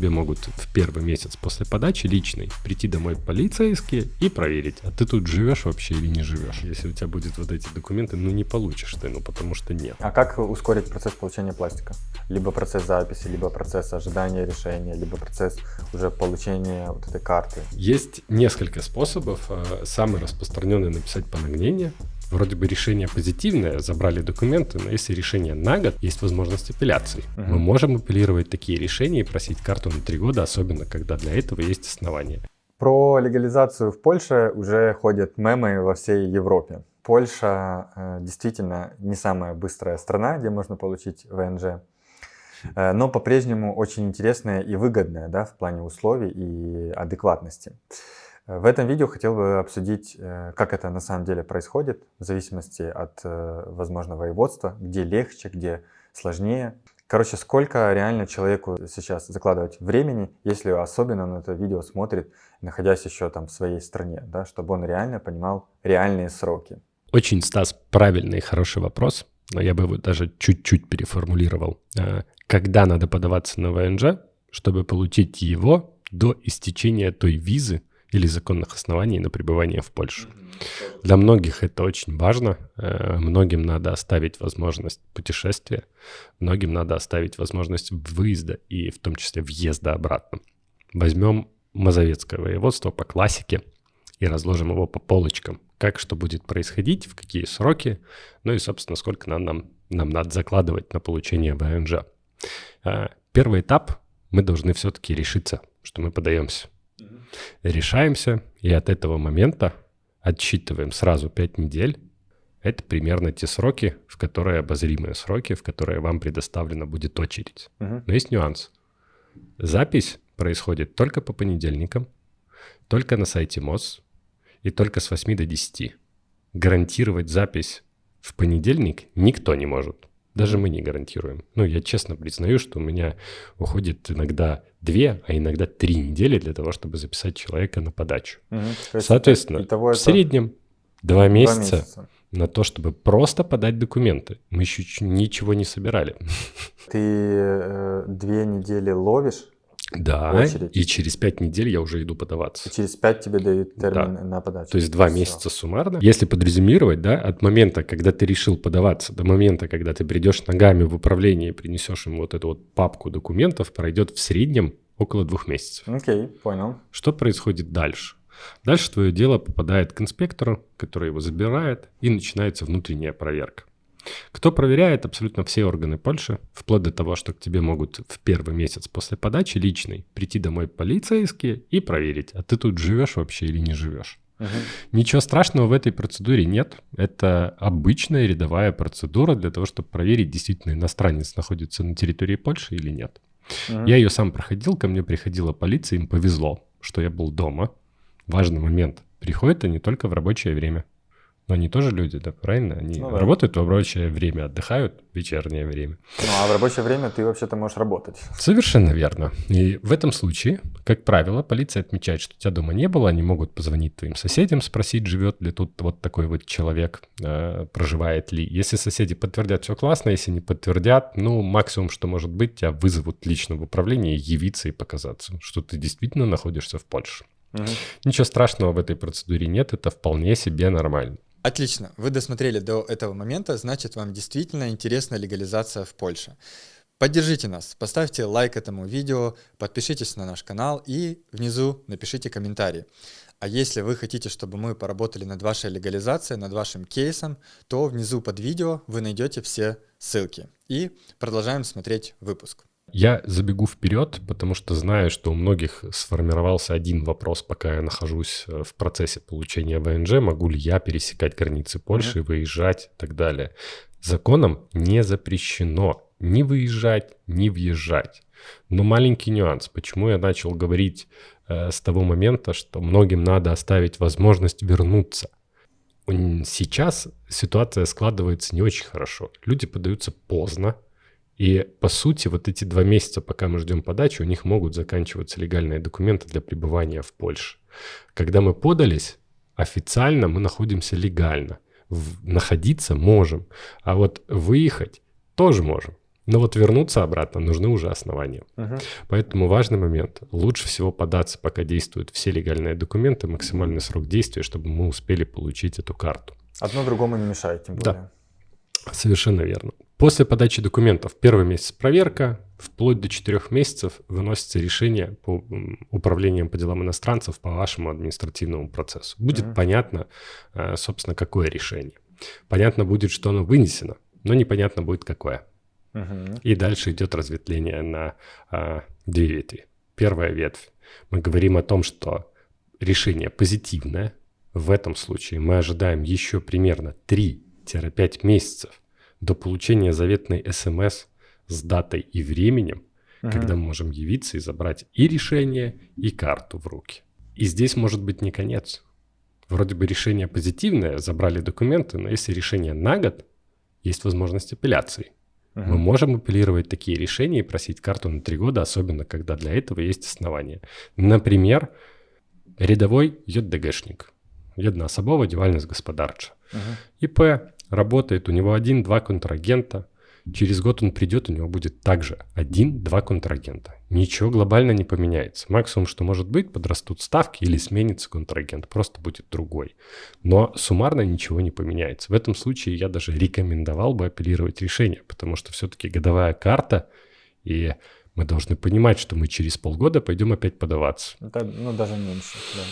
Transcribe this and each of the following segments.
тебе могут в первый месяц после подачи личной прийти домой полицейские и проверить, а ты тут живешь вообще или не живешь. Если у тебя будут вот эти документы, не получишь ты, потому что нет. А как ускорить процесс получения пластика? Либо процесс записи, либо процесс ожидания решения, либо процесс уже получения вот этой карты? Есть несколько способов. Самый распространенный — написать по нагнению. Вроде бы решение позитивное, забрали документы, но если решение на год, есть возможность апелляции. Мы можем апеллировать такие решения и просить карту на 3 года, особенно когда для этого есть основания. Про легализацию в Польше уже ходят мемы во всей Европе. Польша действительно не самая быстрая страна, где можно получить ВНЖ, но по-прежнему очень интересная и выгодная, да, в плане условий и адекватности. В этом видео хотел бы обсудить, как это на самом деле происходит, в зависимости от, возможно, воеводства, где легче, где сложнее. Короче, сколько реально человеку сейчас закладывать времени, если особенно он это видео смотрит, находясь еще там в своей стране, да, чтобы он реально понимал реальные сроки. Очень, Стас, правильный и хороший вопрос, но я бы его даже чуть-чуть переформулировал. Когда надо подаваться на ВНЖ, чтобы получить его до истечения той визы или законных оснований на пребывание в Польше? Для многих это очень важно. Многим надо оставить возможность путешествия, многим надо оставить возможность выезда и в том числе въезда обратно. Возьмем Мазовецкое воеводство по классике и разложим его по полочкам. Как что будет происходить, в какие сроки, и, собственно, сколько нам надо закладывать на получение ВНЖ. Первый этап — мы должны все-таки решиться, что мы подаемся. Решаемся, и от этого момента отсчитываем сразу 5 недель. Это примерно те сроки, обозримые сроки, в которые вам предоставлена будет очередь. Но есть нюанс. Запись происходит только по понедельникам, только на сайте МОЗ и только с 8 до 10. Гарантировать запись в понедельник никто не может. Даже мы не гарантируем. Я честно признаю, что у меня уходит иногда 2, а иногда 3 недели для того, чтобы записать человека на подачу. Соответственно, в среднем 2 месяца на то, чтобы просто подать документы. Мы еще ничего не собирали. Ты 2 недели ловишь? Да, очередь. И через 5 недель я уже иду подаваться. И через 5 тебе дают термин на подачу. То есть 2 месяца суммарно. Если подрезюмировать, от момента, когда ты решил подаваться, до момента, когда ты придешь ногами в управление и принесешь им вот эту папку документов, пройдет в среднем около 2 месяцев. Окей, понял. Что происходит дальше? Дальше твое дело попадает к инспектору, который его забирает, и начинается внутренняя проверка. Кто проверяет? Абсолютно все органы Польши, вплоть до того, что к тебе могут в первый месяц после подачи личной прийти домой полицейские и проверить, а ты тут живешь вообще или не живешь. Ничего страшного в этой процедуре нет. Это обычная рядовая процедура для того, чтобы проверить, действительно иностранец находится на территории Польши или нет. Я ее сам проходил, ко мне приходила полиция, им повезло, что я был дома. Важный момент. Приходят они только в рабочее время. Но они тоже люди, да, правильно? Они работают в рабочее время, отдыхают в вечернее время. А в рабочее время ты вообще-то можешь работать. Совершенно верно. И в этом случае, как правило, полиция отмечает, что тебя дома не было. Они могут позвонить твоим соседям, спросить, живет ли тут вот такой вот человек, проживает ли. Если соседи подтвердят, все классно. Если не подтвердят, максимум, что может быть, тебя вызовут лично в управление, явиться и показаться, что ты действительно находишься в Польше. Ничего страшного в этой процедуре нет, это вполне себе нормально. Отлично, вы досмотрели до этого момента, значит, вам действительно интересна легализация в Польше. Поддержите нас, поставьте лайк этому видео, подпишитесь на наш канал и внизу напишите комментарий. А если вы хотите, чтобы мы поработали над вашей легализацией, над вашим кейсом, то внизу под видео вы найдете все ссылки. И продолжаем смотреть выпуск. Я забегу вперед, потому что знаю, что у многих сформировался один вопрос, пока я нахожусь в процессе получения ВНЖ, могу ли я пересекать границы Польши, выезжать и так далее. Законом не запрещено ни выезжать, ни въезжать. Но маленький нюанс, почему я начал говорить с того момента, что многим надо оставить возможность вернуться. Сейчас ситуация складывается не очень хорошо. Люди подаются поздно. И, по сути, вот эти 2 месяца, пока мы ждем подачи, у них могут заканчиваться легальные документы для пребывания в Польше. Когда мы подались, официально мы находимся легально. Находиться можем, а вот выехать тоже можем. Но вот вернуться обратно нужны уже основания. Мгм. Поэтому важный момент. Лучше всего податься, пока действуют все легальные документы, максимальный срок действия, чтобы мы успели получить эту карту. Одно другому не мешает, тем Да. более. Совершенно верно. После подачи документов первый месяц проверка, вплоть до 4 месяцев выносится решение по управлением по делам иностранцев по вашему административному процессу. Будет Мгм. понятно, собственно, какое решение. Понятно будет, что оно вынесено, но непонятно будет, какое. Мгм. И дальше идет разветвление на 2 ветви. Первая ветвь. Мы говорим о том, что решение позитивное. В этом случае мы ожидаем еще примерно 3-5 месяцев до получения заветной СМС с датой и временем, Мгм. когда мы можем явиться и забрать и решение, и карту в руки. И здесь может быть не конец. Вроде бы решение позитивное, забрали документы, но если решение на год, есть возможность апелляции. Мы Мгм. можем апеллировать такие решения и просить карту на 3 года, особенно когда для этого есть основания. Например, рядовой ЙДГшник, jedna особова діяльність господарча. Мгм. ИП работает, у него 1-2 контрагента. Через год он придет, у него будет также 1-2 контрагента. Ничего глобально не поменяется. Максимум, что может быть, подрастут ставки или сменится контрагент, просто будет другой. Но суммарно ничего не поменяется. В этом случае я даже рекомендовал бы апеллировать решение, потому что все-таки годовая карта, и мы должны понимать, что мы через полгода пойдем опять подаваться. Ну, даже меньше. Да.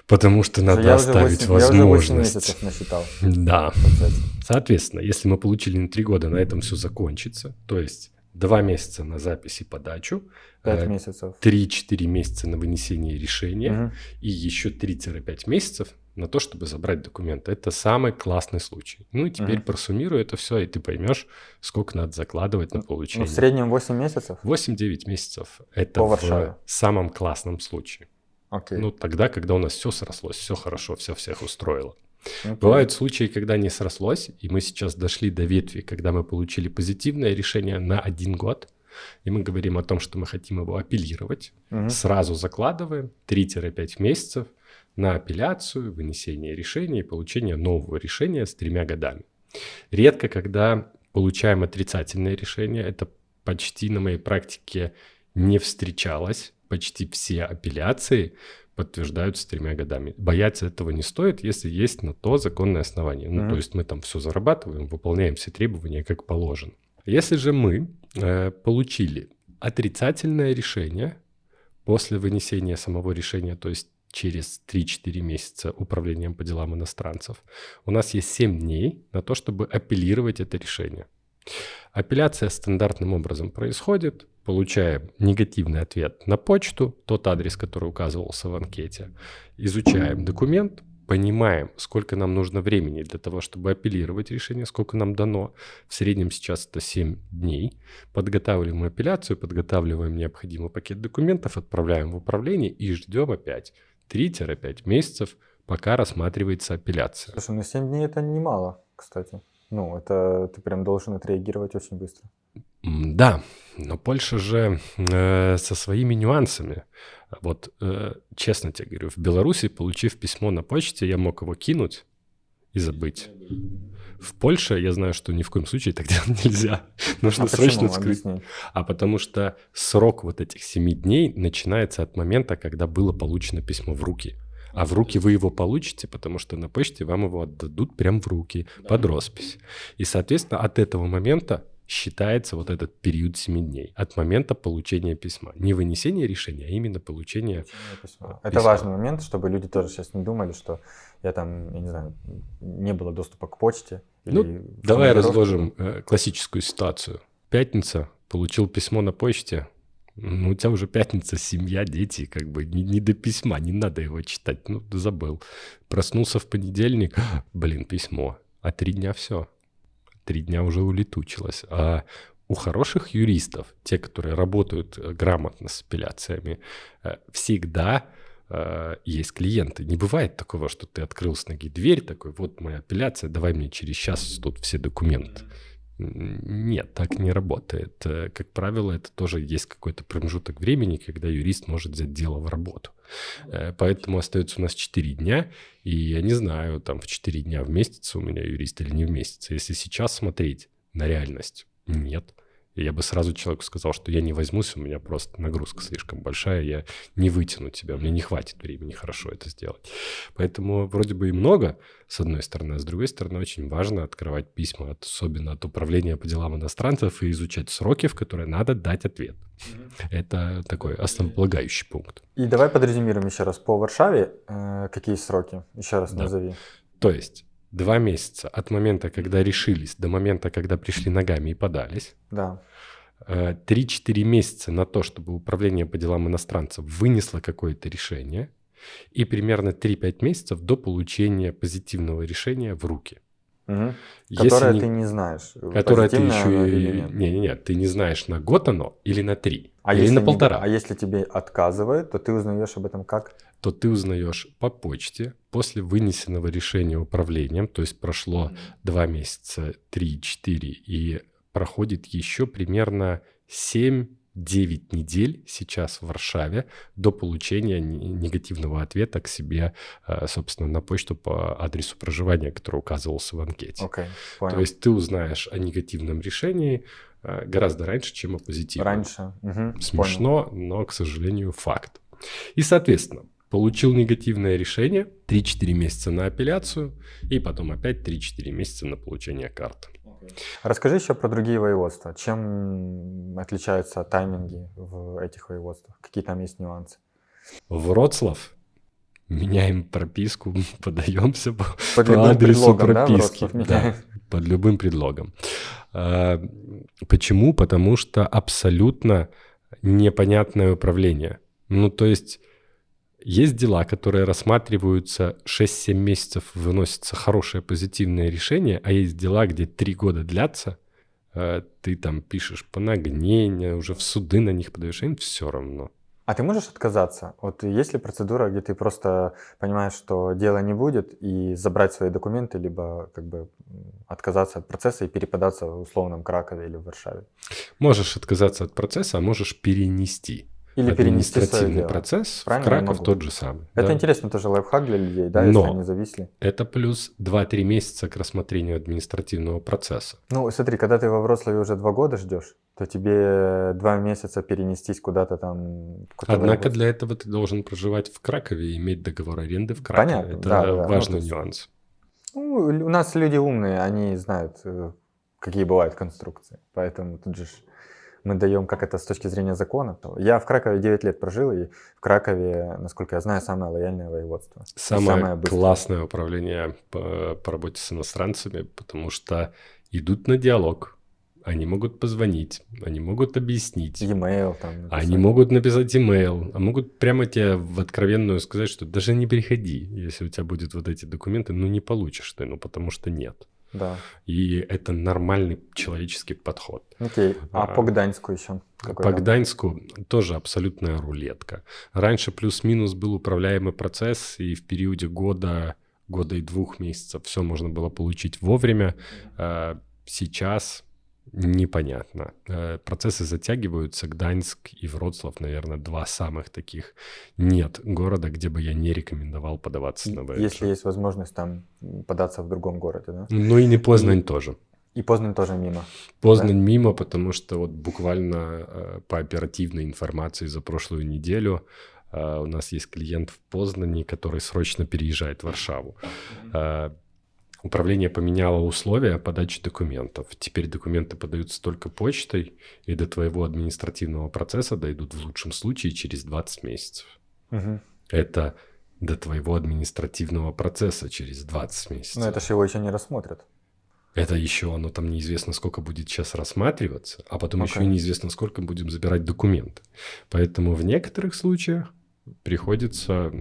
Потому что надо Я уже оставить 8 я уже 8 возможность. месяцев насчитал. Да. Получается. Соответственно, если мы получили на 3 года, на этом все закончится. То есть 2 месяца на запись и подачу, 5 месяцев. 3-4 месяца на вынесение решения Мгм. и еще 3-5 месяцев на то, чтобы забрать документы. Это самый классный случай. Ну и теперь Мгм. просуммируй это все, и ты поймешь, сколько надо закладывать на Ну, получение. в среднем 8 месяцев? 8-9 месяцев – это По в Варшаве. самом классном случае. Окей. Ну, тогда, когда у нас все срослось, все хорошо, все всех устроило. Окей. Бывают случаи, когда не срослось, и мы сейчас дошли до ветви, когда мы получили позитивное решение на 1 год, и мы говорим о том, что мы хотим его апеллировать. Мгм. Сразу закладываем 3-5 месяцев на апелляцию, вынесение решения и получение нового решения с 3 годами. Редко, когда получаем отрицательное решение, это почти на моей практике не встречалось. Почти все апелляции подтверждаются 3 годами. Бояться этого не стоит, если есть на то законное основание. Ну, Мгм. то есть мы там все зарабатываем, выполняем все требования как положено. Если же мы получили отрицательное решение после вынесения самого решения, то есть через 3-4 месяца управлением по делам иностранцев, у нас есть 7 дней на то, чтобы апеллировать это решение. Апелляция стандартным образом происходит. Получаем негативный ответ на почту, тот адрес, который указывался в анкете. Изучаем документ, понимаем, сколько нам нужно времени для того, чтобы апеллировать решение, сколько нам дано. В среднем сейчас это 7 дней. Подготавливаем апелляцию, подготавливаем необходимый пакет документов, отправляем в управление и ждем опять 3-5 месяцев, пока рассматривается апелляция. Слушай, ну 7 дней это немало, кстати. Ну, это ты прям должен отреагировать очень быстро. Да, но Польша же со своими нюансами. Вот честно тебе говорю, в Беларуси, получив письмо на почте, я мог его кинуть и забыть. В Польше я знаю, что ни в коем случае так делать нельзя. Нужно срочно почему? вскрыть. Объясни. А потому что срок вот этих 7 дней начинается от момента, когда было получено письмо в руки. А в руки вы его получите, потому что на почте вам его отдадут прямо в руки, под роспись. И, соответственно, от этого момента считается вот этот период 7 дней. От момента получения письма. Не вынесения решения, а именно получения Письмо. письма. Это важный момент, чтобы люди тоже сейчас не думали, что я там, я не знаю, не было доступа к почте. Ну, или в давай командировке. разложим классическую ситуацию. Пятница, получил письмо на почте. Ну, у тебя уже пятница, семья, дети, как бы не до письма, не надо его читать. Ну, забыл. Проснулся в понедельник, блин, письмо. А 3 дня все. 3 дня уже улетучилось. А у хороших юристов, те, которые работают грамотно с апелляциями, всегда есть клиенты. Не бывает такого, что ты открыл с ноги дверь, такой, вот моя апелляция, давай мне через час тут все документы. Нет, так не работает. Как правило, это тоже есть какой-то промежуток времени, когда юрист может взять дело в работу. Поэтому остается у нас 4 дня, и я не знаю, там в 4 дня в месяц у меня юрист или не в месяц. Если сейчас смотреть на реальность, нет. И я бы сразу человеку сказал, что я не возьмусь, у меня просто нагрузка слишком большая, я не вытяну тебя, мне не хватит времени хорошо это сделать. Поэтому вроде бы и много, с одной стороны, а с другой стороны очень важно открывать письма, особенно от управления по делам иностранцев, и изучать сроки, в которые надо дать ответ. Это такой основополагающий пункт. И давай подрезюмируем еще раз по Варшаве, какие сроки, еще раз назови. То есть 2 месяца от момента, когда решились, до момента, когда пришли ногами и подались. Да. 3-4 месяца на то, чтобы управление по делам иностранцев вынесло какое-то решение. И примерно 3-5 месяцев до получения позитивного решения в руки. Угу. Которое ты не знаешь. Которое ты еще или нет. Нет, ты не знаешь, на год оно или на 3, или если на 1,5. А если тебе отказывают, то ты узнаешь об этом как? То ты узнаешь по почте после вынесенного решения управлением, то есть прошло 2 месяца, 3-4, и проходит еще примерно 7-9 недель сейчас в Варшаве до получения негативного ответа к себе, собственно, на почту по адресу проживания, который указывался в анкете. Okay, понял. То есть ты узнаешь о негативном решении гораздо раньше, чем о позитивном. Раньше. Угу, смешно, но, к сожалению, факт. И, соответственно, получил негативное решение, 3-4 месяца на апелляцию, и потом опять 3-4 месяца на получение карты. Расскажи еще про другие воеводства. Чем отличаются тайминги в этих воеводствах? Какие там есть нюансы? Вроцлав. Меняем прописку, подаемся по любым адресу предлогом, прописки. Да, под любым предлогом. Почему? Потому что абсолютно непонятное управление. Ну, то есть дела, которые рассматриваются 6-7 месяцев, выносится хорошее позитивное решение, а есть дела, где 3 года длятся, ты там пишешь по нагнению, уже в суды на них подаешь, им все равно. А ты можешь отказаться? Вот есть ли процедура, где ты просто понимаешь, что дела не будет, и забрать свои документы, либо как бы отказаться от процесса и переподаться в условном Кракове или в Варшаве? Можешь отказаться от процесса, а можешь перенести. Или административный процесс в Краков тот же самый. Это интересно тоже лайфхак для людей, да, если они зависли. Это плюс 2-3 месяца к рассмотрению административного процесса. Ну, смотри, когда ты во Вроцлаве уже 2 года ждешь, то тебе 2 месяца перенестись куда-то там. Однако для этого ты должен проживать в Кракове и иметь договор аренды в Кракове. Понятно, это важный нюанс. Ну, у нас люди умные, они знают, какие бывают конструкции. Поэтому тут же мы даем, как это с точки зрения закона. Я в Кракове 9 лет прожил, и в Кракове, насколько я знаю, самое лояльное воеводство. Самое классное управление по работе с иностранцами, потому что идут на диалог. Они могут позвонить, они могут объяснить. E-mail там написать. Они могут написать e-mail, а могут прямо тебе в откровенную сказать, что даже не приходи, если у тебя будут вот эти документы, не получишь ты, потому что нет. Да. И это нормальный человеческий подход. Окей. А по Гданьску еще? По Гданьску тоже абсолютная рулетка. Раньше плюс-минус был управляемый процесс, и в периоде года и 2 месяцев все можно было получить вовремя. Сейчас непонятно. Процессы затягиваются. Гданьск и Вроцлав, наверное, 2 самых таких. Нет города, где бы я не рекомендовал подаваться на ВНЖ. Если есть возможность там податься в другом городе, да? Ну и не Познань тоже. И Познань тоже мимо. Познань мимо, потому что вот буквально по оперативной информации за прошлую неделю у нас есть клиент в Познани, который срочно переезжает в Варшаву. Управление поменяло условия подачи документов. Теперь документы подаются только почтой, и до твоего административного процесса дойдут в лучшем случае через 20 месяцев. Угу. Это до твоего административного процесса через 20 месяцев. Но это же его еще не рассмотрят. Это еще оно там неизвестно, сколько будет сейчас рассматриваться, а потом еще и неизвестно, сколько будем забирать документы. Поэтому в некоторых случаях приходится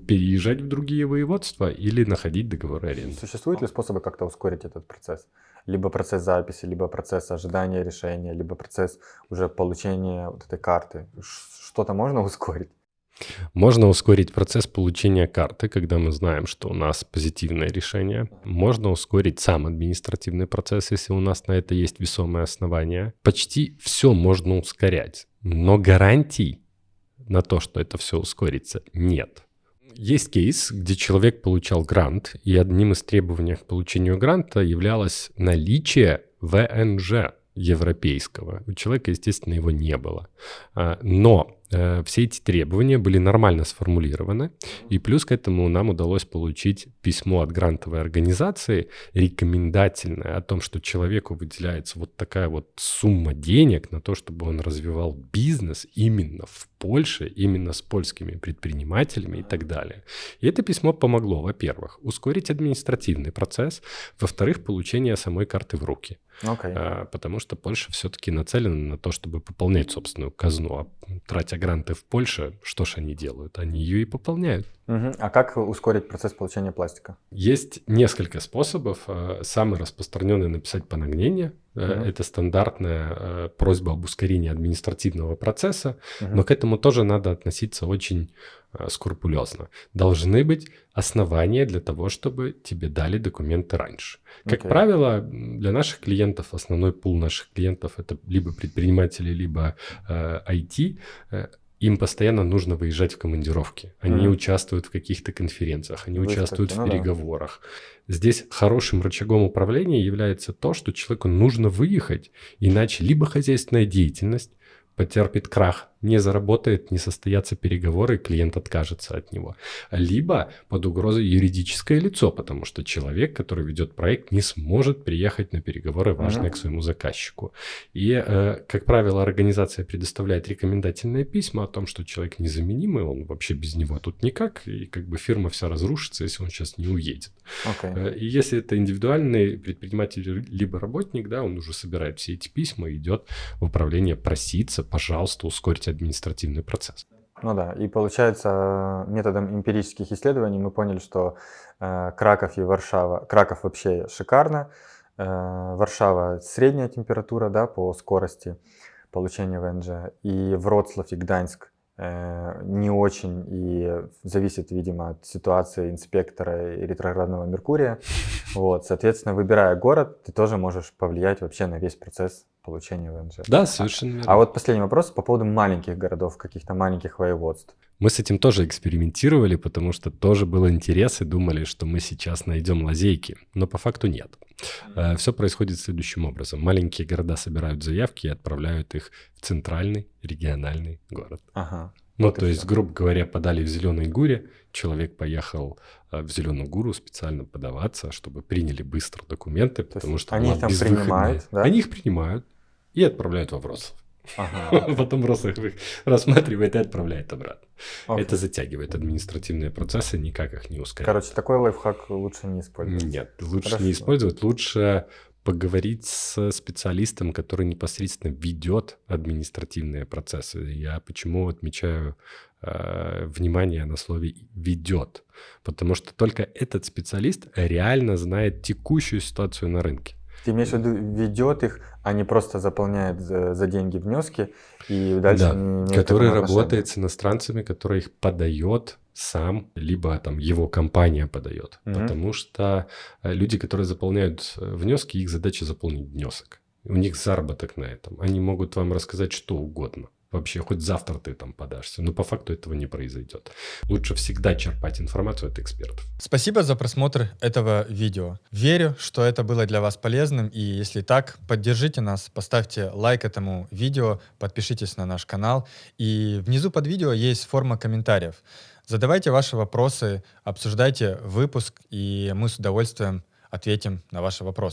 переезжать в другие воеводства или находить договоры аренды. Существуют ли способы как-то ускорить этот процесс? Либо процесс записи, либо процесс ожидания решения, либо процесс уже получения вот этой карты. Что-то можно ускорить? Можно ускорить процесс получения карты, когда мы знаем, что у нас позитивное решение. Можно ускорить сам административный процесс, если у нас на это есть весомые основания. Почти все можно ускорять, но гарантий на то, что это все ускорится, нет. Есть кейс, где человек получал грант, и одним из требований к получению гранта являлось наличие ВНЖ. европейского. У человека, естественно, его не было. Но все эти требования были нормально сформулированы, и плюс к этому нам удалось получить письмо от грантовой организации рекомендательное о том, что человеку выделяется вот такая вот сумма денег на то, чтобы он развивал бизнес именно в Польше, именно с польскими предпринимателями и так далее. И это письмо помогло, во-первых, ускорить административный процесс, во-вторых, получение самой карты в руки. Потому что Польша все-таки нацелена на то, чтобы пополнять собственную казну. А тратя гранты в Польше, что ж они делают? Они ее и пополняют. А как ускорить процесс получения пластика? Есть несколько способов. Самый распространенный — написать понагнение. Это стандартная просьба об ускорении административного процесса, но к этому тоже надо относиться очень скрупулезно. Должны быть основания для того, чтобы тебе дали документы раньше. Как правило, для наших клиентов, основной пул наших клиентов — это либо предприниматели, либо IT. Им постоянно нужно выезжать в командировки. Они участвуют в каких-то конференциях, они участвуют в переговорах. Здесь хорошим рычагом управления является то, что человеку нужно выехать, иначе либо хозяйственная деятельность потерпит крах, не заработает, не состоятся переговоры, и клиент откажется от него. Либо под угрозой юридическое лицо, потому что человек, который ведет проект, не сможет приехать на переговоры важные к своему заказчику. И, как правило, организация предоставляет рекомендательные письма о том, что человек незаменимый, он вообще без него тут никак, и как бы фирма вся разрушится, если он сейчас не уедет. И если это индивидуальный предприниматель либо работник, да, он уже собирает все эти письма и идет в управление проситься, пожалуйста, ускорить административный процесс. Ну да, и получается, методом эмпирических исследований мы поняли, что Краков и Варшава, Краков вообще шикарно, Варшава средняя температура, да, по скорости получения ВНЖ, и Вроцлав и Гданьск не очень, и зависит, видимо, от ситуации инспектора и ретроградного Меркурия. Вот, соответственно, выбирая город, ты тоже можешь повлиять вообще на весь процесс получения ВНЖ. Да, совершенно верно. А вот последний вопрос по поводу маленьких городов, каких-то маленьких воеводств. Мы с этим тоже экспериментировали, потому что тоже был интерес и думали, что мы сейчас найдем лазейки, но по факту нет. Все происходит следующим образом. Маленькие города собирают заявки и отправляют их в центральный региональный город. Ну, то есть, грубо говоря, подали в Зеленой Гуре, человек поехал в Зеленую Гуру специально подаваться, чтобы приняли быстро документы, потому что они их там принимают, да? Они их принимают и отправляют во Вроцлав. Потом Вроцлав их рассматривает и отправляет обратно. Это затягивает административные процессы, никак их не ускоряет. Короче, такой лайфхак лучше не использовать. Нет, лучше не использовать, лучше поговорить с специалистом, который непосредственно ведет административные процессы. Я почему отмечаю внимание на слове «ведет», потому что только этот специалист реально знает текущую ситуацию на рынке. Ты имеешь в виду, ведет их, а не просто заполняет за деньги внески и дальше не имеет который к этому работает отношения? с иностранцами, который их подает сам, либо там его компания подает. Потому что люди, которые заполняют внески, их задача заполнить внесок. У них заработок на этом. Они могут вам рассказать что угодно. Вообще, хоть завтра ты там подашься. Но по факту этого не произойдет. Лучше всегда черпать информацию от экспертов. Спасибо за просмотр этого видео. Верю, что это было для вас полезным. И если так, поддержите нас, поставьте лайк этому видео, подпишитесь на наш канал. И внизу под видео есть форма комментариев. Задавайте ваши вопросы, обсуждайте выпуск, и мы с удовольствием ответим на ваши вопросы.